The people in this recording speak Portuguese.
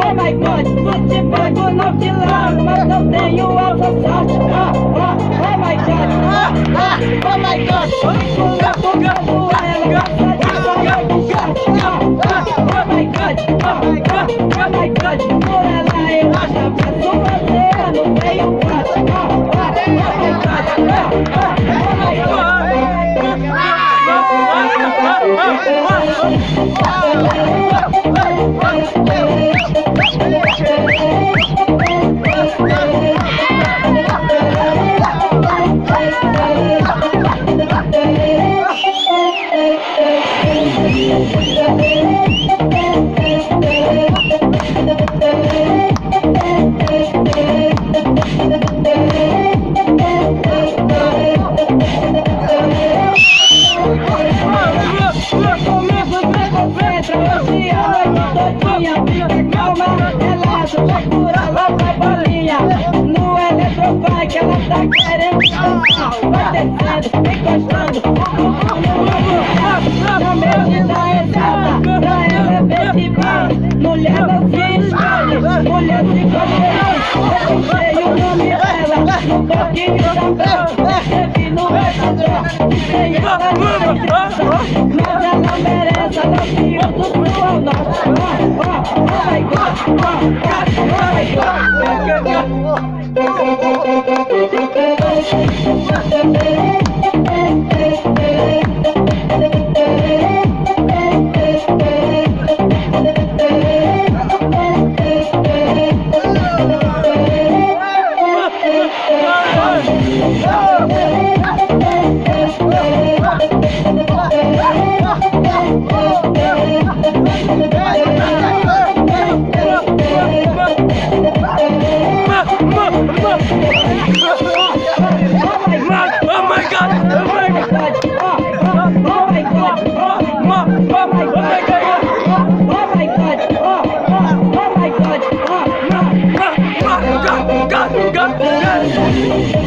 Oh my God, não te pego, não te largo, mas não tenho alta sorte. Oh my God, oh my God, oh my God, oh my God, por ela eu acho que sou você, não tenho quatro. No eletrofunk ela tá querendo dançar. Vai descendo, encostando na medida exata, pra ela ver de bem. Mulher não se escolhe, mulher se conhece. Eu sei o nome dela, no toque de chapéu. Escrevi no retador, sem ela não tem. Mas ela merece, ela se usa do seu nome. Oh my God, oh my God. God.